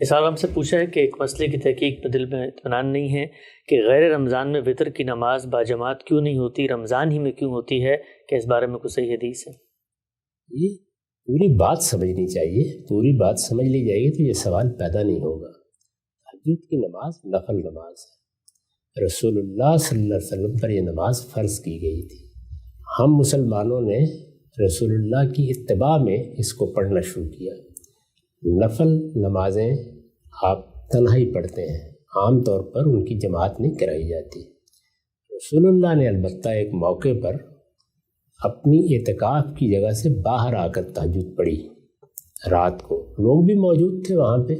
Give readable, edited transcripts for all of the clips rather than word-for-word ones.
اس سال ہم سے پوچھا ہے کہ ایک مسئلے کی تحقیق میں دل میں اطمینان نہیں ہے کہ غیر رمضان میں وطر کی نماز باجماعت کیوں نہیں ہوتی، رمضان ہی میں کیوں ہوتی ہے؟ کہ اس بارے میں کوئی صحیح حدیث ہے؟ یہ پوری بات سمجھنی چاہیے، پوری بات سمجھ لی جائے گی تو یہ سوال پیدا نہیں ہوگا۔ تہجد کی نماز نفل نماز ہے، رسول اللہ صلی اللہ علیہ وسلم پر یہ نماز فرض کی گئی تھی۔ ہم مسلمانوں نے رسول اللہ کی اتباع میں اس کو پڑھنا شروع کیا۔ نفل نمازیں آپ تنہائی پڑھتے ہیں، عام طور پر ان کی جماعت نہیں کرائی جاتی۔ رسول اللہ نے البتہ ایک موقع پر اپنی اعتکاف کی جگہ سے باہر آ کر تہجد پڑھی رات کو، لوگ بھی موجود تھے وہاں پہ،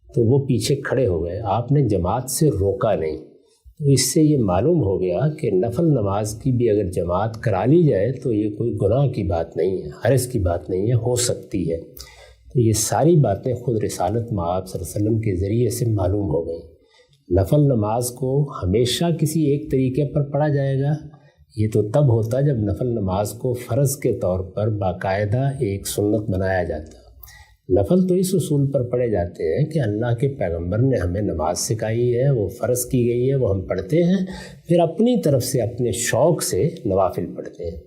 تو وہ پیچھے کھڑے ہو گئے، آپ نے جماعت سے روکا نہیں۔ تو اس سے یہ معلوم ہو گیا کہ نفل نماز کی بھی اگر جماعت کرا لی جائے تو یہ کوئی گناہ کی بات نہیں ہے، حرج کی بات نہیں ہے، ہو سکتی ہے۔ تو یہ ساری باتیں خود رسالت مآب صلی اللہ علیہ وسلم کے ذریعے سے معلوم ہو گئیں۔ نفل نماز کو ہمیشہ کسی ایک طریقے پر پڑھا جائے گا، یہ تو تب ہوتا جب نفل نماز کو فرض کے طور پر باقاعدہ ایک سنت بنایا جاتا۔ نفل تو اس اصول پر پڑھے جاتے ہیں کہ اللہ کے پیغمبر نے ہمیں نماز سکھائی ہے، وہ فرض کی گئی ہے، وہ ہم پڑھتے ہیں، پھر اپنی طرف سے اپنے شوق سے نوافل پڑھتے ہیں۔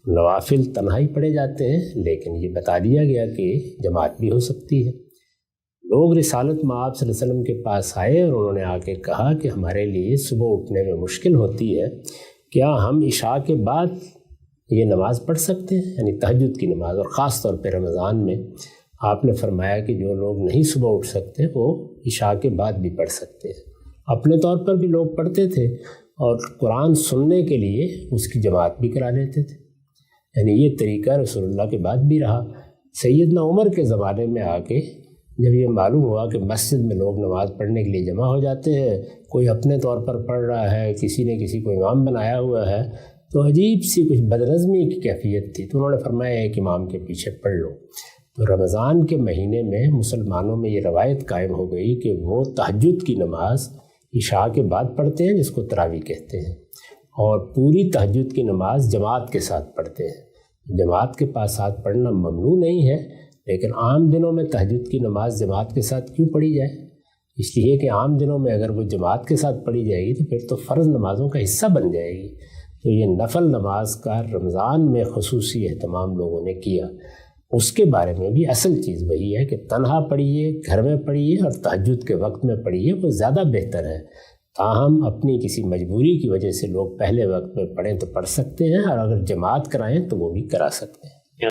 نوافل تنہائی پڑھے جاتے ہیں، لیکن یہ بتا دیا گیا کہ جماعت بھی ہو سکتی ہے۔ لوگ رسالت مآب صلی اللہ علیہ وسلم کے پاس آئے اور انہوں نے آ کے کہا کہ ہمارے لیے صبح اٹھنے میں مشکل ہوتی ہے، کیا ہم عشاء کے بعد یہ نماز پڑھ سکتے ہیں، یعنی تہجد کی نماز، اور خاص طور پہ رمضان میں آپ نے فرمایا کہ جو لوگ نہیں صبح اٹھ سکتے وہ عشاء کے بعد بھی پڑھ سکتے ہیں۔ اپنے طور پر بھی لوگ پڑھتے تھے اور قرآن سننے کے لیے اس کی جماعت بھی کرا لیتے تھے، یعنی یہ طریقہ رسول اللہ کے بعد بھی رہا۔ سیدنا عمر کے زمانے میں آ کے جب یہ معلوم ہوا کہ مسجد میں لوگ نماز پڑھنے کے لیے جمع ہو جاتے ہیں، کوئی اپنے طور پر پڑھ رہا ہے، کسی نے کسی کو امام بنایا ہوا ہے، تو عجیب سی کچھ بدنظمی کی کیفیت تھی، تو انہوں نے فرمایا ایک امام کے پیچھے پڑھ لو۔ تو رمضان کے مہینے میں مسلمانوں میں یہ روایت قائم ہو گئی کہ وہ تہجد کی نماز عشاء کے بعد پڑھتے ہیں، جس کو تراویح کہتے ہیں، اور پوری تہجد کی نماز جماعت کے ساتھ پڑھتے ہیں۔ جماعت کے ساتھ پڑھنا ممنوع نہیں ہے، لیکن عام دنوں میں تہجد کی نماز جماعت کے ساتھ کیوں پڑھی جائے؟ اس لیے کہ عام دنوں میں اگر وہ جماعت کے ساتھ پڑھی جائے گی تو پھر تو فرض نمازوں کا حصہ بن جائے گی۔ تو یہ نفل نماز کا رمضان میں خصوصی اہتمام لوگوں نے کیا۔ اس کے بارے میں بھی اصل چیز وہی ہے کہ تنہا پڑھیے، گھر میں پڑھیے، اور تہجد کے وقت میں پڑھیے، وہ زیادہ بہتر ہے۔ تاہم اپنی کسی مجبوری کی وجہ سے لوگ پہلے وقت میں پڑھیں تو پڑھ سکتے ہیں، اور اگر جماعت کرائیں تو وہ بھی کرا سکتے ہیں۔